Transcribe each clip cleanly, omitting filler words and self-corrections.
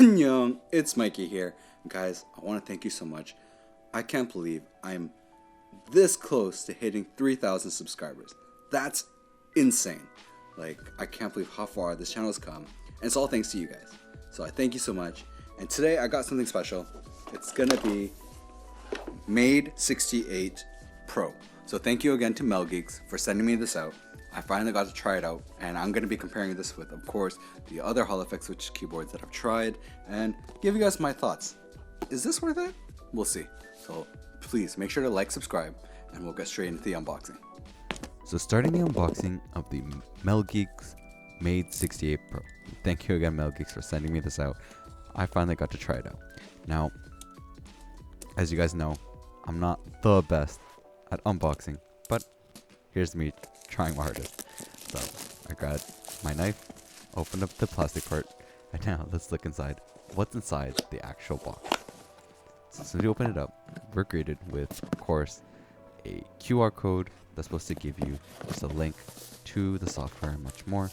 Annyeong, it's Mikey here. Guys, I want to thank you so much. I can't believe I'm this close to hitting 3,000 subscribers. That's insane. Like, I can't believe how far this channel has come. And it's all thanks to you guys. So I thank you so much. And today I got something special. It's gonna be Made68 Pro. So thank you again to Melgeeks for sending me this out. I finally got to try it out, and I'm going to be comparing this with, of course, the other Hall Effect Switch keyboards that I've tried, and give you guys my thoughts. Is this worth it? We'll see. So please make sure to like, subscribe, and we'll get straight into the unboxing. So starting the unboxing of the Melgeek Made68 Pro. Thank you again, Melgeeks, for sending me this out. I finally got to try it out. Now, as you guys know, I'm not the best at unboxing, but here's me trying my hardest. So I grabbed my knife, opened up the plastic part, and now let's look inside. What's inside the actual box? So as soon as you open it up, we're greeted with, of course, a QR code that's supposed to give you just a link to the software and much more.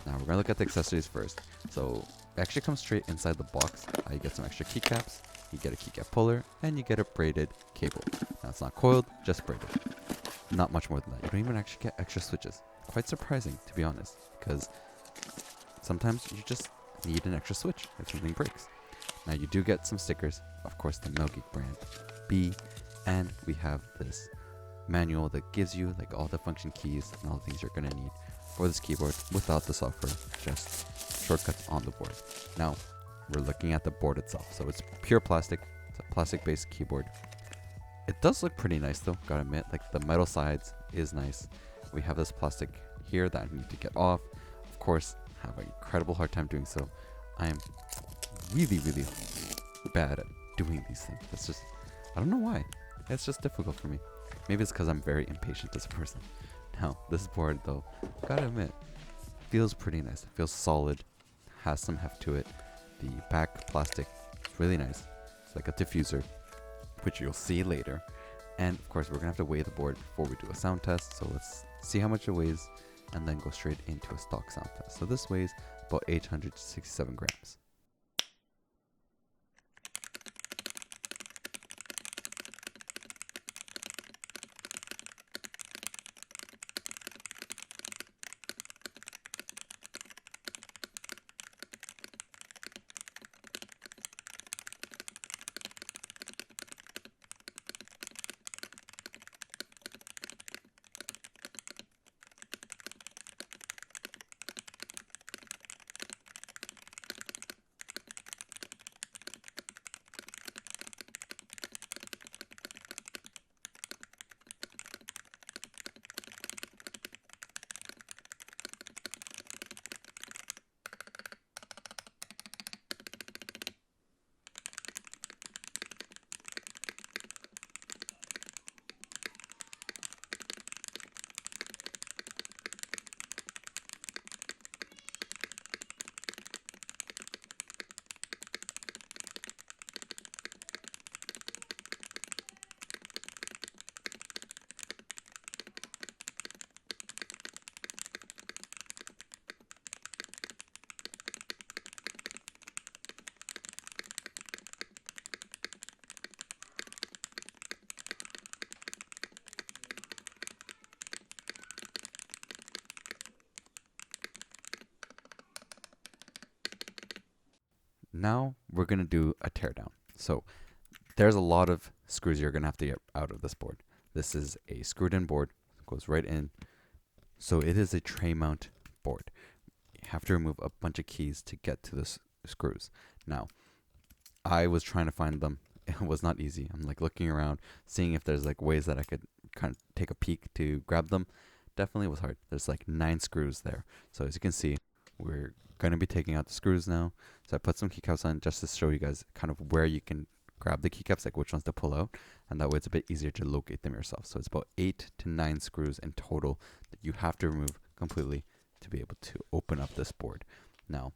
Now we're gonna look at the accessories first. So it actually comes straight inside the box. You get some extra keycaps, you get a keycap puller, and you get a braided cable. Now it's not coiled, just braided. Not much more than that. You don't even actually get extra switches. Quite surprising, to be honest, because sometimes you just need an extra switch if something breaks. Now you do get some stickers, of course the Melgeek brand B, and we have this manual that gives you like all the function keys and all the things you're gonna need for this keyboard without the software, just shortcuts on the board. Now we're looking at the board itself. So it's pure plastic. It's a plastic based keyboard. It does look pretty nice though, gotta admit. Like the metal sides is nice. We have this plastic here that I need to get off. Of course, have an incredible hard time doing so. I am really bad at doing these things. It's just, I don't know why. It's just difficult for me. Maybe it's because I'm very impatient as a person. Now, this board though, gotta admit, feels pretty nice. It feels solid, has some heft to it. The back plastic is really nice. It's like a diffuser, which you'll see later. And of course, we're gonna have to weigh the board before we do a sound test. So let's see how much it weighs and then go straight into a stock sound test. So this weighs about 867 grams. Now we're going to do a teardown. So there's a lot of screws you're going to have to get out of this board. This is a screwed in board. It goes right in. So it is a tray mount board. You have to remove a bunch of keys to get to the screws. Now, I was trying to find them. It was not easy. I'm like looking around, seeing if there's like ways that I could kind of take a peek to grab them. Definitely was hard. There's like 9 screws there. So as you can see, we're going to be taking out the screws now. So I put some keycaps on just to show you guys kind of where you can grab the keycaps, like which ones to pull out, and that way it's a bit easier to locate them yourself. So it's about 8 to 9 screws in total that you have to remove completely to be able to open up this board. Now,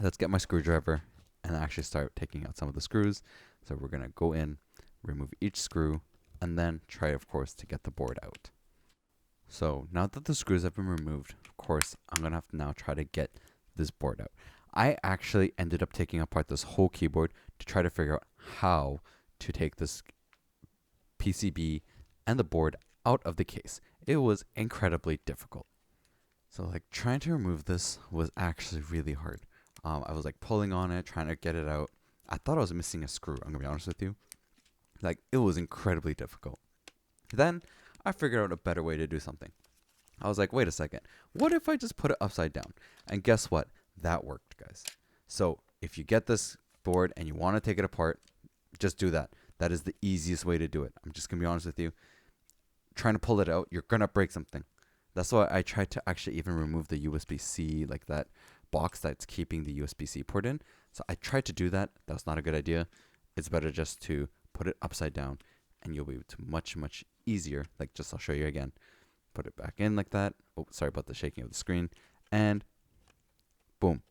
let's get my screwdriver and actually start taking out some of the screws. So we're going to go in, remove each screw, and then try, of course, to get the board out. So now that the screws have been removed, of course, I'm going to have to now try to get this board out. I actually ended up taking apart this whole keyboard to try to figure out how to take this PCB and the board out of the case. It was incredibly difficult. So like trying to remove this was actually really hard. I was like pulling on it, trying to get it out. I thought I was missing a screw, I'm gonna be honest with you. Like it was incredibly difficult. Then I figured out a better way to do something. I was like, wait a second, what if I just put it upside down? And guess what? That worked, guys. So if you get this board and you want to take it apart, just do that. That is the easiest way to do it. I'm just gonna be honest with you. Trying to pull it out, you're gonna break something. That's why I tried to actually even remove the USB-C, like that box that's keeping the USB-C port in. So I tried to do that. That's not a good idea. It's better just to put it upside down, and you'll be able to much easier. Like just I'll show you again. Put it back in like that. Oh, sorry about the shaking of the screen. And boom,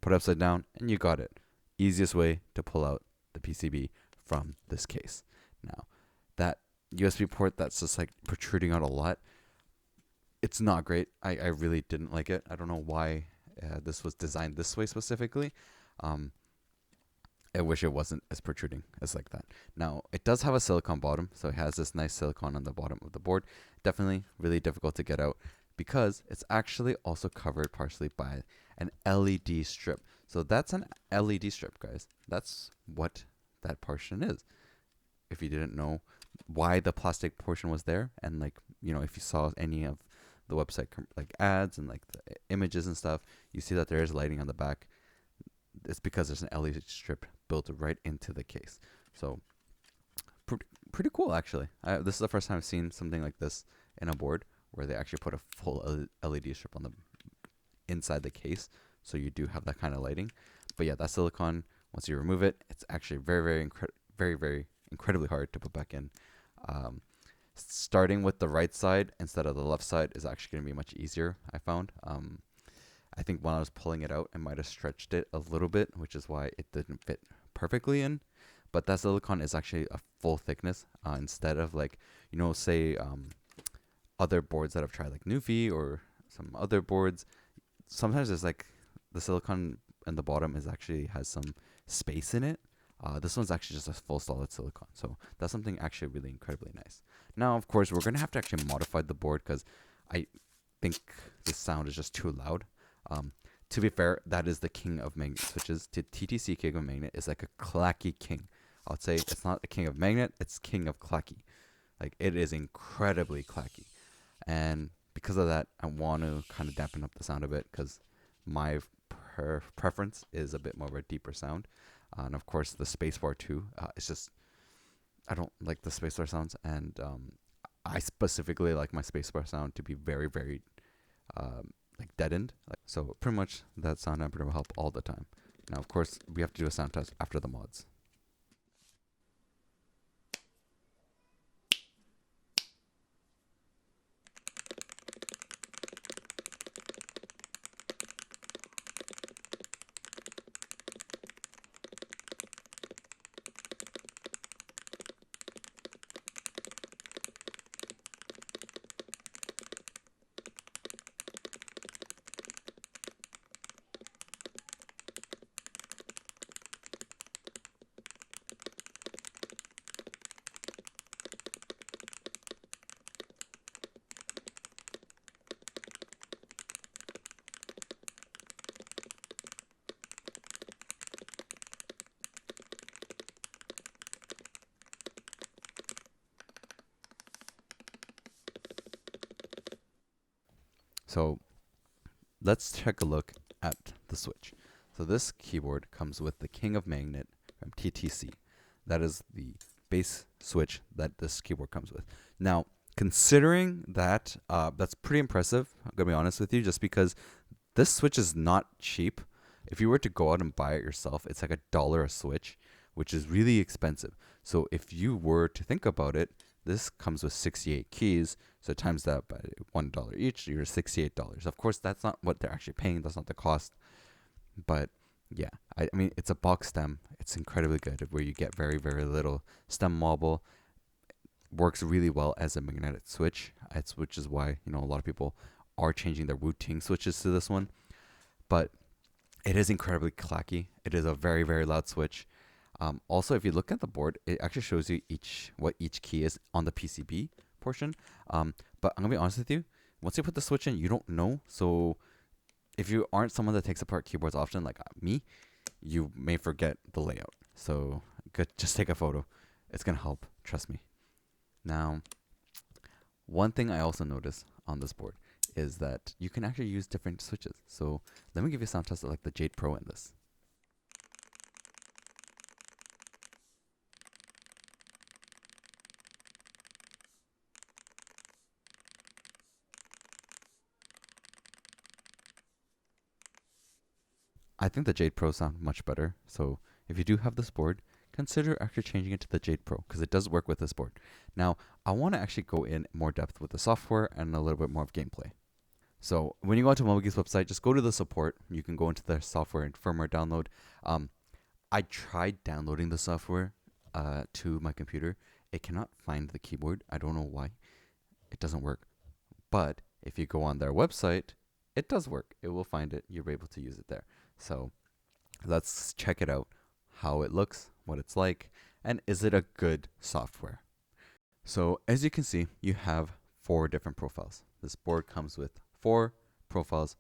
put it upside down, and you got it. Easiest way to pull out the PCB from this case. Now, that USB port that's just like protruding out a lot, it's not great. I really didn't like it. I don't know why this was designed this way specifically. I wish it wasn't as protruding as like that. Now, it does have a silicone bottom, so it has this nice silicone on the bottom of the board. Definitely really difficult to get out because it's actually also covered partially by an LED strip. So that's an LED strip, guys. That's what that portion is. If you didn't know why the plastic portion was there, and like, you know, if you saw any of the website like ads and like the images and stuff, you see that there is lighting on the back. It's because there's an LED strip built right into the case. So pretty cool, actually. This is the first time I've seen something like this in a board where they actually put a full LED strip on the inside the case, so you do have that kind of lighting. But yeah, that silicone, once you remove it, it's actually very incredibly hard to put back in. Starting with the right side instead of the left side is actually going to be much easier, I found. I think when I was pulling it out, I might have stretched it a little bit, which is why it didn't fit perfectly in. But that silicone is actually a full thickness instead of like, you know, say other boards that I've tried like Newfie or some other boards. Sometimes there's like the silicone in the bottom is actually has some space in it. This one's actually just a full solid silicone. So that's something actually really incredibly nice. Now, of course, we're going to have to actually modify the board because I think this sound is just too loud. To be fair, that is the king of magnet switches. TTC king of magnet is like a clacky king. I would say it's not a king of magnet, it's king of clacky. Like it is incredibly clacky. And because of that, I want to kind of dampen up the sound a bit because my preference is a bit more of a deeper sound. And of course, the spacebar too. It's just, I don't like the spacebar sounds. And I specifically like my spacebar sound to be very like deadened. So pretty much that sound dampener will help all the time. Now, of course, we have to do a sound test after the mods. So let's take a look at the switch. So this keyboard comes with the King of Magnet from TTC. That is the base switch that this keyboard comes with. Now, considering that, that's pretty impressive. I'm going to be honest with you, just because this switch is not cheap. If you were to go out and buy it yourself, it's like $1 a switch, which is really expensive. So if you were to think about it, this comes with 68 keys, so times that by $1 each, you're $68. Of course, that's not what they're actually paying. That's not the cost. But yeah, I mean, it's a box stem. It's incredibly good, where you get very little stem wobble. Works really well as a magnetic switch. Which is why, you know, a lot of people are changing their routing switches to this one. But It is incredibly clacky. It is a very, very loud switch. Also, if you look at the board, it actually shows you what each key is on the PCB portion. But I'm gonna be honest with you. Once you put the switch in, you don't know. So if you aren't someone that takes apart keyboards often, like me, you may forget the layout. So good, just take a photo. It's gonna help. Trust me. Now, one thing I also noticed on this board is that you can actually use different switches. So let me give you a sound test of like the Jade Pro in this. I think the Jade Pro sound much better. So if you do have this board, consider actually changing it to the Jade Pro because it does work with this board. Now, I want to actually go in more depth with the software and a little bit more of gameplay. So when you go onto Melgeek's website, just go to the support. You can go into their software and firmware download. I tried downloading the software to my computer. It cannot find the keyboard. I don't know why. It doesn't work. But if you go on their website, it does work. It will find it. You're able to use it there. So let's check it out, how it looks, what it's like, and is it a good software. So as you can see, you have 4 different profiles. This board comes with 4 profiles: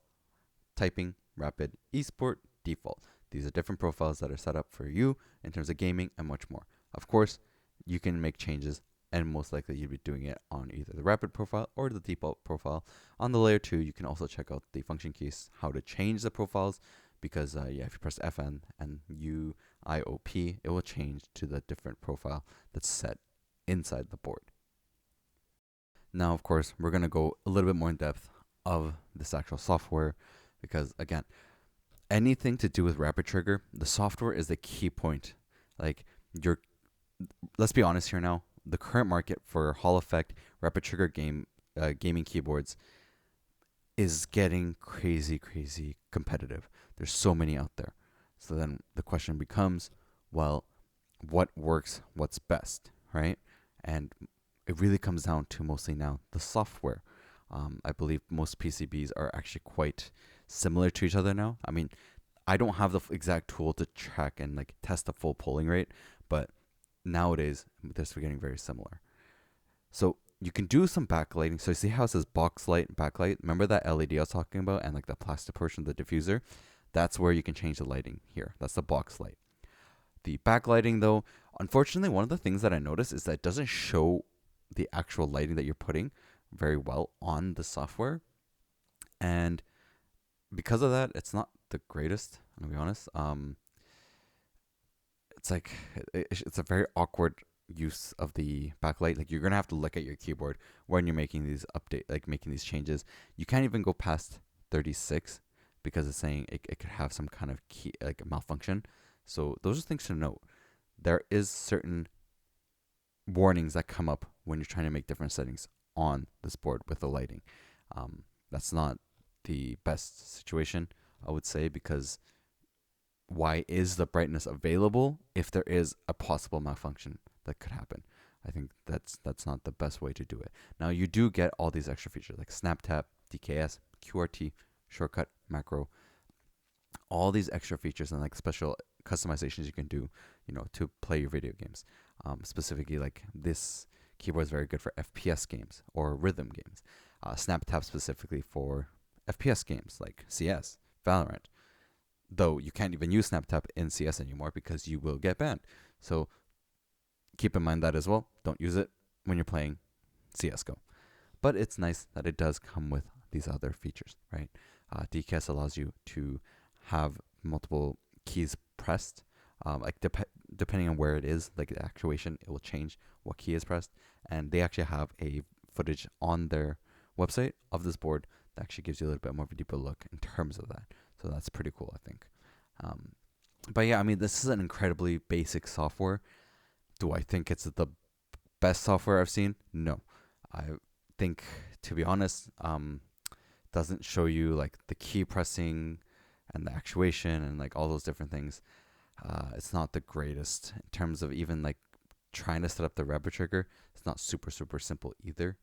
typing, rapid, esport, default. These are different profiles that are set up for you in terms of gaming and much more. Of course, you can make changes, and most likely you'll be doing it on either the rapid profile or the default profile. On the layer 2, you can also check out the function keys, how to change the profiles, because if you press FN and UIOP, it will change to the different profile that's set inside the board. Now, of course, we're going to go a little bit more in depth of this actual software because, again, anything to do with rapid trigger, the software is the key point. Like, let's be honest here now, the current market for Hall effect rapid trigger gaming keyboards is getting crazy competitive. There's so many out there. So then the question becomes, well, what works, what's best, right? And it really comes down to mostly now the software. I believe most PCBs are actually quite similar to each other now. I mean, I don't have the exact tool to track and like test the full polling rate, but nowadays they're getting very similar. So you can do some backlighting. So you see how it says box light, backlight? Remember that LED I was talking about and like the plastic portion of the diffuser? That's where you can change the lighting here. That's the box light. The backlighting though, unfortunately, one of the things that I noticed is that it doesn't show the actual lighting that you're putting very well on the software. And because of that, it's not the greatest, I'm gonna be honest. It's like it's a very awkward use of the backlight. Like you're gonna have to look at your keyboard when you're making these making these changes. You can't even go past 36 because it's saying it could have some kind of key like malfunction. So those are things to note. There is certain warnings that come up when you're trying to make different settings on this board with the lighting. That's not the best situation, I would say, because why is the brightness available if there is a possible malfunction that could happen? I think that's not the best way to do it. Now you do get all these extra features like snap tap, DKS, QRT, shortcut, macro, all these extra features and like special customizations you can do, to play your video games. Specifically, like this keyboard is very good for FPS games or rhythm games. Snap tap specifically for FPS games like CS, Valorant. Though you can't even use snap tap in CS anymore because you will get banned. So keep in mind that as well. Don't use it when you're playing CSGO. But it's nice that it does come with these other features, right? DKS allows you to have multiple keys pressed. Depending on where it is, like the actuation, it will change what key is pressed. And they actually have a footage on their website of this board that actually gives you a little bit more of a deeper look in terms of that. So that's pretty cool, I think. But yeah, I mean, this is an incredibly basic software. Do I think it's the best software I've seen? No. I think, to be honest, doesn't show you like the key pressing and the actuation and like all those different things. It's not the greatest in terms of even like trying to set up the rapid trigger. It's not super simple either.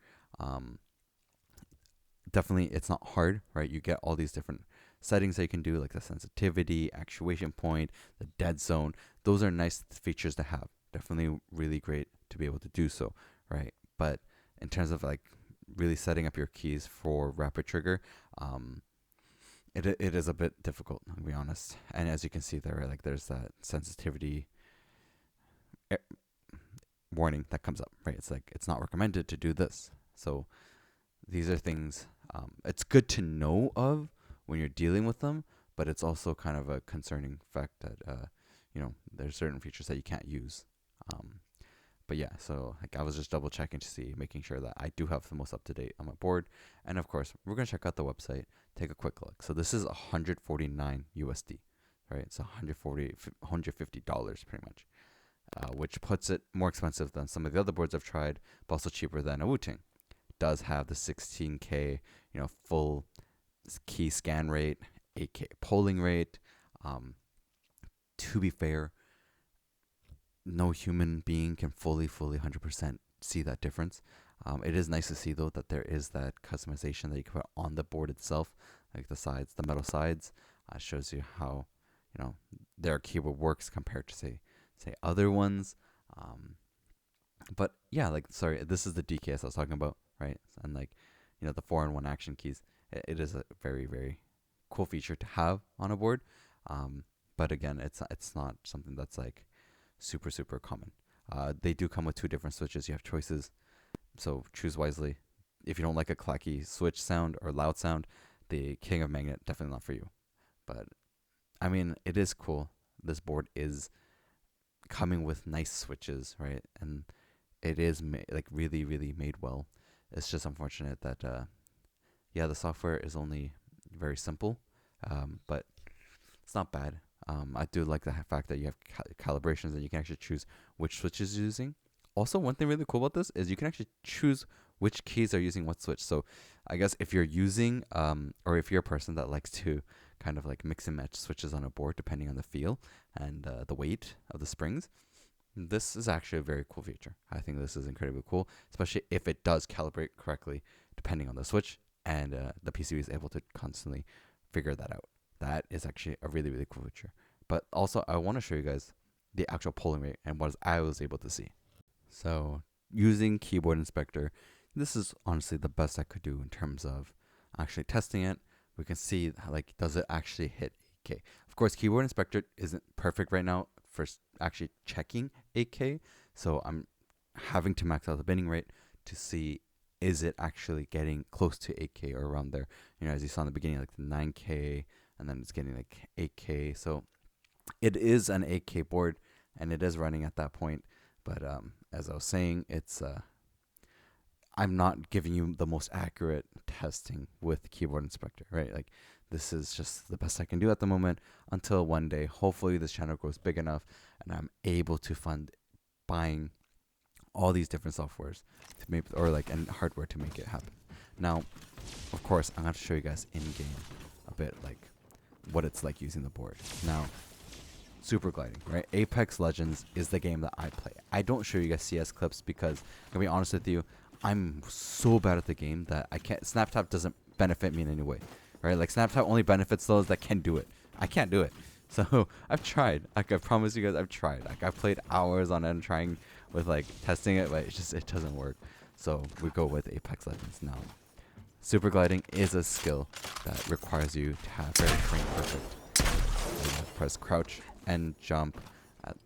Definitely, it's not hard, right? You get all these different settings that you can do, like the sensitivity, actuation point, the dead zone. Those are nice features to have. Definitely really great to be able to do so, right? But in terms of like really setting up your keys for rapid trigger, it is a bit difficult, to be honest. And as you can see there, like there's that sensitivity warning that comes up, right? It's like it's not recommended to do this. So these are things it's good to know of when you're dealing with them, but it's also kind of a concerning fact that there's certain features that you can't use. But yeah, so like I was just double checking to see, making sure that I do have the most up to date on my board. And of course, we're gonna check out the website, take a quick look. So this is 149 USD, right? It's $150 pretty much, which puts it more expensive than some of the other boards I've tried, but also cheaper than a Wu-Tang. Does have the 16K, full key scan rate, 8K polling rate. To be fair, no human being can fully 100% see that difference. It is nice to see though that there is that customization that you can put on the board itself, like the sides, the metal sides. Shows you how their keyboard works compared to say other ones. But yeah, like sorry, this is the DKS I was talking about, right? And like the 4-in-1 action keys. It is a very, very cool feature to have on a board. But again, it's not something that's like super common. They do come with 2 different switches. You have choices, so choose wisely. If you don't like a clacky switch sound or loud sound, the King of Magnet definitely not for you. But I mean, it is cool. This board is coming with nice switches, right? And it is like really made well. It's just unfortunate that the software is only very simple, but it's not bad. I do like the fact that you have calibrations and you can actually choose which switches you're using. Also, one thing really cool about this is you can actually choose which keys are using what switch. So I guess if you're using, or if you're a person that likes to kind of like mix and match switches on a board depending on the feel and the weight of the springs, this is actually a very cool feature. I think this is incredibly cool, especially if it does calibrate correctly depending on the switch, and the PCB is able to constantly figure that out. That is actually a really cool feature. But also, I want to show you guys the actual polling rate and what I was able to see. So using Keyboard Inspector, this is honestly the best I could do in terms of actually testing it. We can see like, does it actually hit 8K? Of course, Keyboard Inspector isn't perfect right now for actually checking 8K. So I'm having to max out the binning rate to see, is it actually getting close to 8K or around there? As you saw in the beginning, like the 9K, and then it's getting like 8K. So it is an 8K board, and it is running at that point. But as I was saying, it's I'm not giving you the most accurate testing with Keyboard Inspector, right? Like this is just the best I can do at the moment until one day, hopefully this channel grows big enough and I'm able to fund buying all these different softwares to make, or like, and hardware to make it happen. Now, of course, I'm going to show you guys in game a bit like what it's like using the board. Now, super gliding, right? Apex Legends is the game that I play. I don't show you guys CS clips because, I'm gonna be honest with you, I'm so bad at the game that I can't. SnapTap doesn't benefit me in any way, right? Like SnapTap only benefits those that can do it. I can't do it. So I've tried. Like I promise you guys, I've tried. Like I've played hours on end trying with like testing it, but it doesn't work. So we go with Apex Legends now. Super gliding is a skill that requires you to have very frame perfect. Press crouch and jump at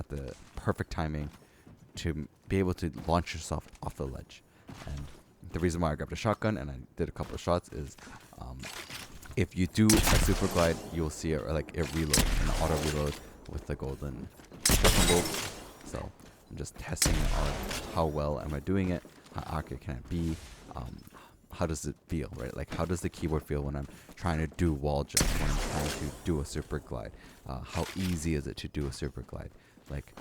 the perfect timing to be able to launch yourself off the ledge. And the reason why I grabbed a shotgun and I did a couple of shots is if you do a super glide, you'll see it like a reload, an auto reload with the golden bolt. So I'm just testing it on how well am I doing it, how accurate can I be, how does it feel, right? Like how does the keyboard feel when I'm trying to do wall jumps, when I'm trying to do a super glide? How easy is it to do a super glide? Like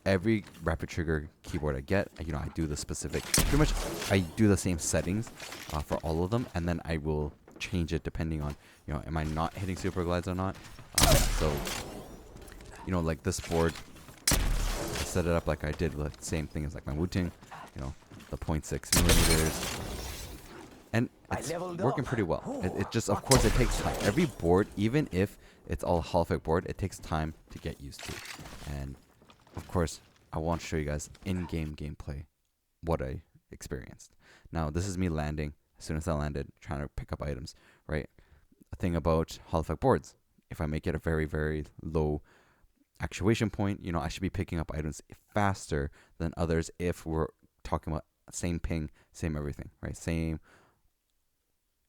every rapid trigger keyboard I get, I do the specific, pretty much I do the same settings for all of them, and then I will change it depending on, am I not hitting super glides or not? So, like this board, I set it up like I did with the same thing as like my Wu-Tang, the 0.6 millimeters. and it's working pretty well. It just, of course, it takes time. Every board, even if it's all holographic board, it takes time to get used to. And of course, I want to show you guys in-game gameplay what I experienced. Now, this is me landing. As soon as I landed, trying to pick up items, right? A thing about holographic boards, if I make it a very, very low actuation point, you know, I should be picking up items faster than others if we're talking about same ping, same everything, right? Same,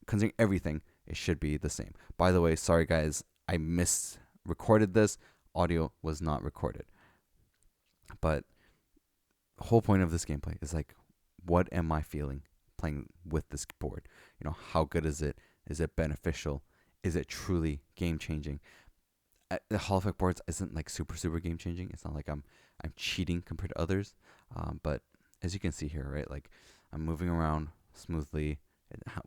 considering everything, it should be the same. By the way, sorry guys, I recorded this. Audio was not recorded. But the whole point of this gameplay is like, what am I feeling playing with this board? You know, how good is it? Is it beneficial? Is it truly game changing? The holographic boards isn't like super game changing. It's not like I'm cheating compared to others. But as you can see here, right, like I'm moving around smoothly.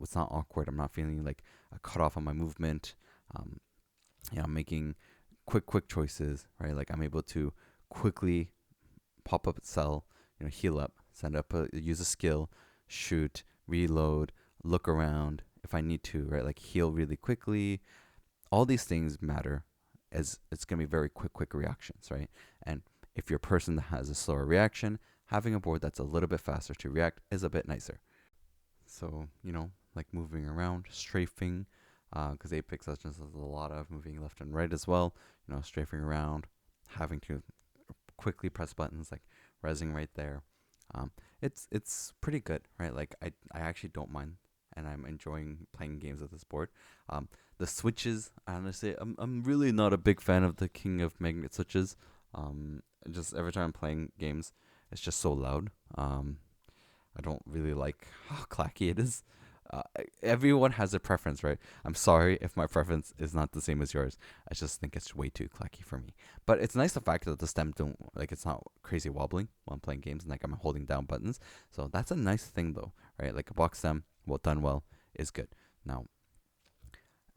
It's not awkward. I'm not feeling like a cut off on my movement. You know, I'm making quick choices, right? Like I'm able to quickly pop up, sell, you know, heal up, send up, use a skill, shoot, reload, look around if I need to, right? Like heal really quickly. All these things matter, as it's gonna be very quick reactions, right? And if you're a person that has a slower reaction, having a board that's a little bit faster to react is a bit nicer. So, you know, like moving around, strafing, because Apex Legends has a lot of moving left and right as well. You know, strafing around, having to quickly press buttons, like rezzing right there. It's pretty good, right? Like I actually don't mind, and I'm enjoying playing games with this board. The switches, honestly, I'm really not a big fan of the king of magnet switches. Just every time I'm playing games, it's just so loud. I don't really like how clacky it is. Everyone has a preference, right? I'm sorry if my preference is not the same as yours. I just think it's way too clacky for me. But it's nice the fact that the stem don't, like, it's not crazy wobbling while I'm playing games and like I'm holding down buttons. So that's a nice thing though, right? Like a box stem, well done well, is good. Now,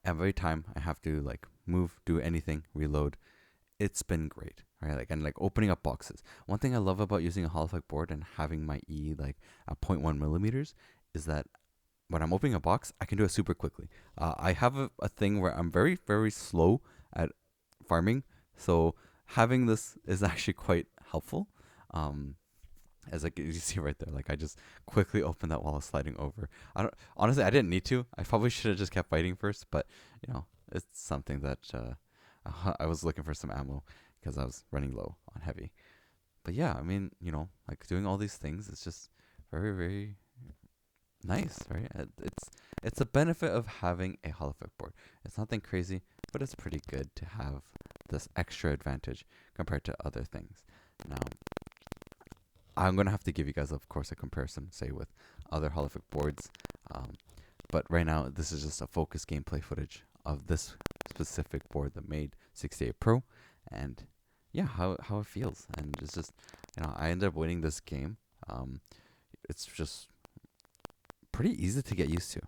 every time I have to like move, do anything, reload, it's been great, right? Like, and like opening up boxes. One thing I love about using a holographic board and having my E like at 0.1 millimeters is that when I'm opening a box, I can do it super quickly. I have a thing where I'm very slow at farming, so having this is actually quite helpful. As like you see right there, like I just quickly opened that while I was sliding over. I didn't need to. I probably should have just kept fighting first, but you know, it's something that I was looking for some ammo because I was running low on heavy. But yeah, I mean, you know, like doing all these things is just very nice, right? It's a benefit of having a holographic board. It's nothing crazy, but it's pretty good to have this extra advantage compared to other things. Now, I'm gonna have to give you guys, of course, a comparison, say with other holographic boards. But right now, this is just a focused gameplay footage of this specific board, the Made68 Pro, and yeah, how it feels. And it's just, you know, I ended up winning this game. It's just pretty easy to get used to.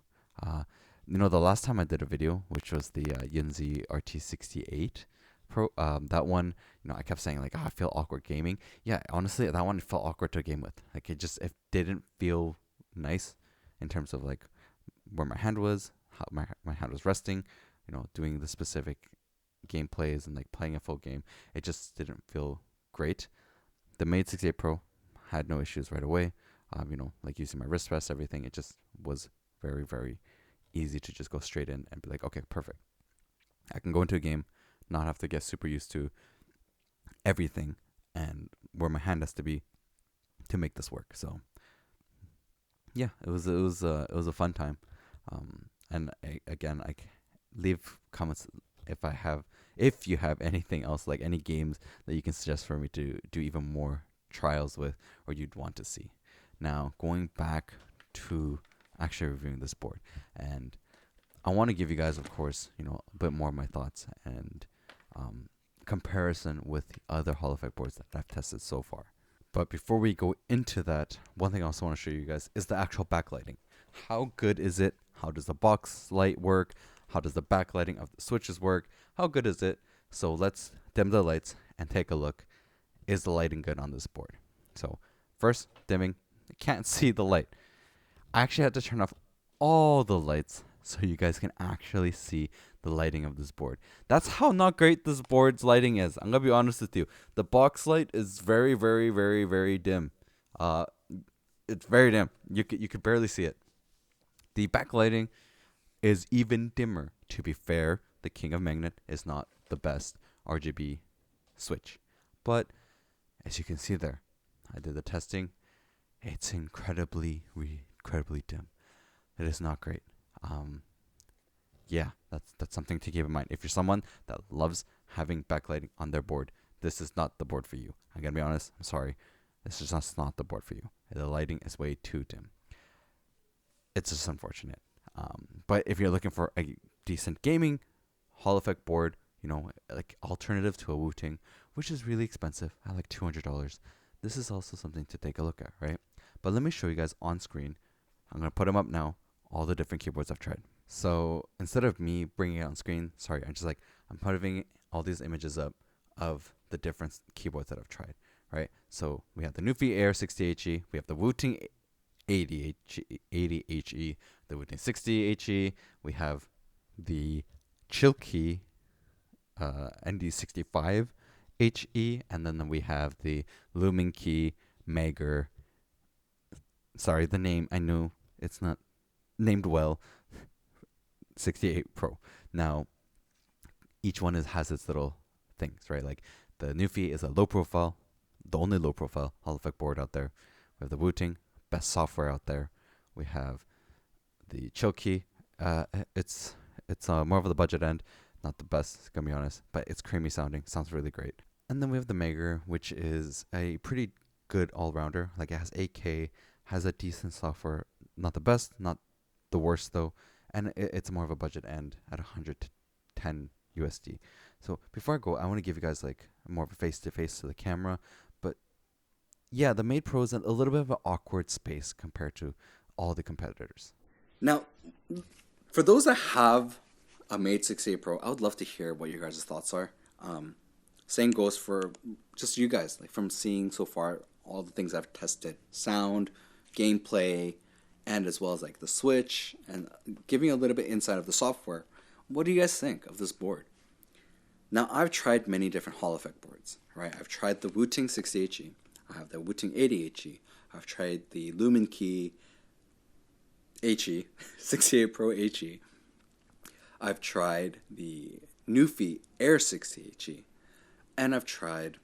You know, the last time I did a video, which was the Yunzi RT68 Pro, that one, you know, I kept saying like, I feel awkward gaming. Yeah, honestly, that one felt awkward to game with. Like it didn't feel nice in terms of like where my hand was, how my hand was resting, you know, doing the specific gameplays and like playing a full game. It just didn't feel great. The Made68 Pro had no issues right away. You know, like using my wrist rest, everything, it just was very easy to just go straight in and be like, okay, perfect. I can go into a game, not have to get super used to everything and where my hand has to be to make this work. So yeah, it was a fun time. And again, I leave comments if you have anything else, like any games that you can suggest for me to do even more trials with, or you'd want to see. Now, going back to actually reviewing this board, and I want to give you guys, of course, you know, a bit more of my thoughts and comparison with the other holographic boards that I've tested so far. But before we go into that, one thing I also want to show you guys is the actual backlighting. How good is it? How does the box light work? How does the backlighting of the switches work? How good is it? So let's dim the lights and take a look. Is the lighting good on this board? So first, dimming. I can't see the light. I actually had to turn off all the lights so you guys can actually see the lighting of this board. That's how not great this board's lighting is. I'm gonna be honest with you. The box light is very, very, very, very dim. Uh, it's very dim. You could barely see it. The backlighting is even dimmer. To be fair, the King of Magnet is not the best RGB switch, but as you can see there, I did the testing. It's incredibly dim. It is not great. Yeah, that's something to keep in mind. If you're someone that loves having backlighting on their board, this is not the board for you. I'm gonna be honest. I'm sorry. This is just not the board for you. The lighting is way too dim. It's just unfortunate. But if you're looking for a decent gaming Hall effect board, like alternative to a Wu-Ting, which is really expensive at like $200, this is also something to take a look at, right? But let me show you guys on screen. I'm going to put them up now, all the different keyboards I've tried. So instead of me bringing it on screen, sorry, I'm putting all these images up of the different keyboards that I've tried, right? So we have the Newfie Air 60HE, we have the Wu-Ting 80HE, the Wu-Ting 60HE, we have the Chilkey ND65HE, and then we have the Lumen Key Mager. Sorry, the name, I know it's not named well. 68 Pro. Now, each one has its little things, right? Like the Newfie is a low profile, the only low profile Hall effect board out there. We have the Wu-Ting, best software out there. We have the Chilkey. It's more of the budget end, not the best, gonna be honest, but it's creamy sounding, sounds really great. And then we have the Mager, which is a pretty good all-rounder. Like it has 8K, has a decent software, not the best, not the worst though, and it's more of a budget end at 110 USD. So before I go, I want to give you guys like more of a face-to-face to the camera, but yeah, the Made Pro is a little bit of an awkward space compared to all the competitors. Now, for those that have a Made68 Pro, I would love to hear what your guys' thoughts are. Same goes for just you guys, like from seeing so far all the things I've tested, sound, gameplay, and as well as like the switch, and giving a little bit insight of the software. What do you guys think of this board? Now, I've tried many different Hall effect boards, right? I've tried the Wu-Ting 60HE, I have the Wu-Ting 80HE, I've tried the Lumen Key HE, 68 Pro HE, I've tried the Newfie Air 60HE, and I've tried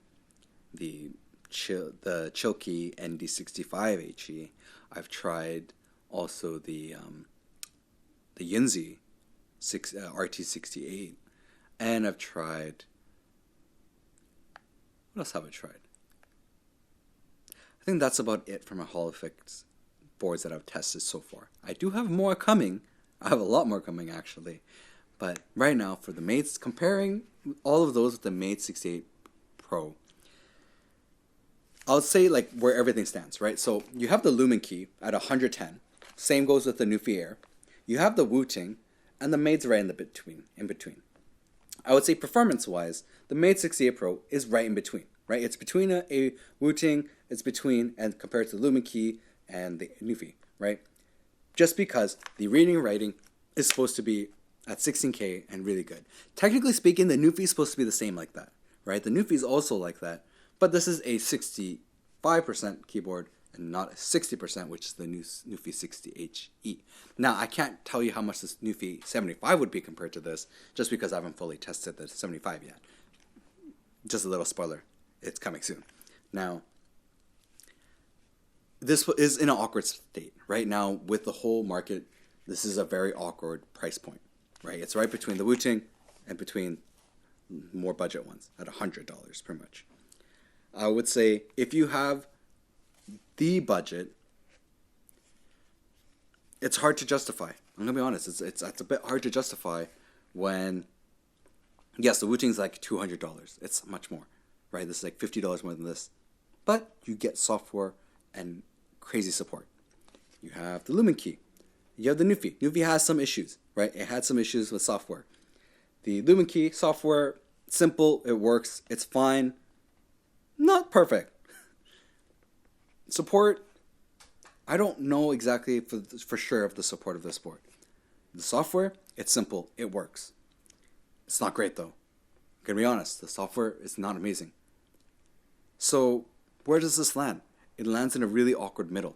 the Chilkey ND65HE. I've tried also the Yinzi RT68, and I've tried. What else have I tried? I think that's about it for my Hall effects boards that I've tested so far. I do have more coming. I have a lot more coming actually, but right now for the Mates, comparing all of those with the Made68 Pro, I would say like where everything stands, right? So you have the Lumen Key at 110. Same goes with the Newfie Air. You have the Wu-Ting, and the Made's right in between. I would say performance-wise, the Made68 Pro is right in between, right? It's between a Wu-Ting, it's between, and compared to the Lumen Key and the Newfie, right? Just because the reading and writing is supposed to be at 16K and really good. Technically speaking, the Newfie is supposed to be the same like that, right? The Newfie is also like that, but this is a 65% keyboard and not a 60%, which is the Newfie 60HE. Now, I can't tell you how much this Newfie 75 would be compared to this, just because I haven't fully tested the 75 yet. Just a little spoiler, it's coming soon. Now, this is in an awkward state. Right now, with the whole market, this is a very awkward price point, right? It's right between the Wu-Ting and between more budget ones at $100 pretty much. I would say if you have the budget, it's hard to justify. I'm gonna be honest, it's a bit hard to justify when, yes, the Wu-Ting's like $200. It's much more, right? This is like $50 more than this, but you get software and crazy support. You have the Lumen Key. You have the Newfie. Newfie has some issues, right? It had some issues with software. The Lumen Key software, simple, it works, it's fine. Not perfect. Support, I don't know exactly for sure of the support of this board. The software, it's simple, it works. It's not great though. I'm gonna be honest, the software is not amazing. So where does this land? It lands in a really awkward middle.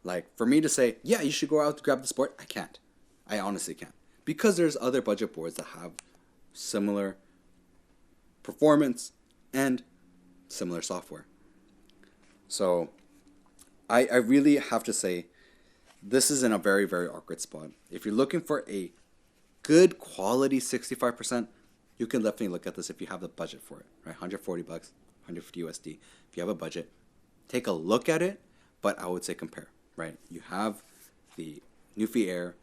Like for me to say, yeah, you should go out to grab this board, I can't. I honestly can't. Because there's other budget boards that have similar performance and similar software. So I really have to say this is in a very, very awkward spot. If you're looking for a good quality 65%, you can definitely look at this if you have the budget for it, right? 140 bucks, 150 USD. If you have a budget, take a look at it, but I would say compare, right? You have the Newfie Air,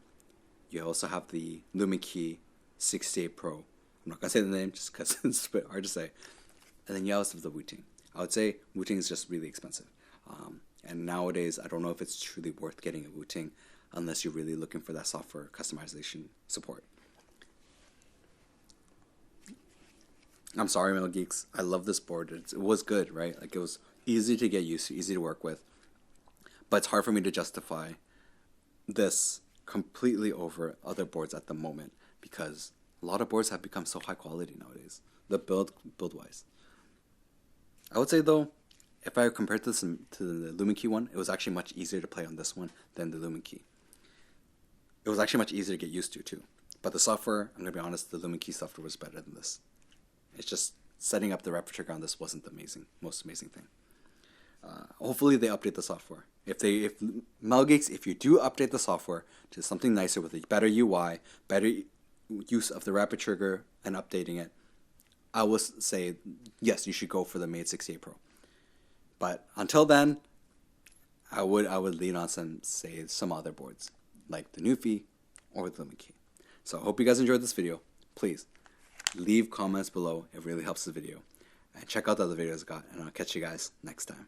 you also have the Melgeek 68 Pro. I'm not gonna say the name just because it's a bit hard to say. And then you also have the Wu-Ting. I would say Wu-Ting is just really expensive. And nowadays, I don't know if it's truly worth getting a Wu-Ting unless you're really looking for that software customization support. I'm sorry, Melgeeks. I love this board. It was good, right? Like it was easy to get used to, easy to work with. But it's hard for me to justify this completely over other boards at the moment because a lot of boards have become so high quality nowadays. The build wise. I would say though, if I compared this to the Melgeek one, it was actually much easier to play on this one than the Melgeek. It was actually much easier to get used to too. But the software, I'm gonna be honest, the Melgeek software was better than this. It's just setting up the rep trigger on this wasn't the most amazing thing. Hopefully they update the software. If Melgeeks, if you do update the software to something nicer with a better UI, better use of the rapid trigger and updating it, I will say yes, you should go for the Made68 Pro. But until then, I would lean on some other boards like the Newfie or the Mikey. So I hope you guys enjoyed this video. Please leave comments below. It really helps the video. And check out the other videos I got, and I'll catch you guys next time.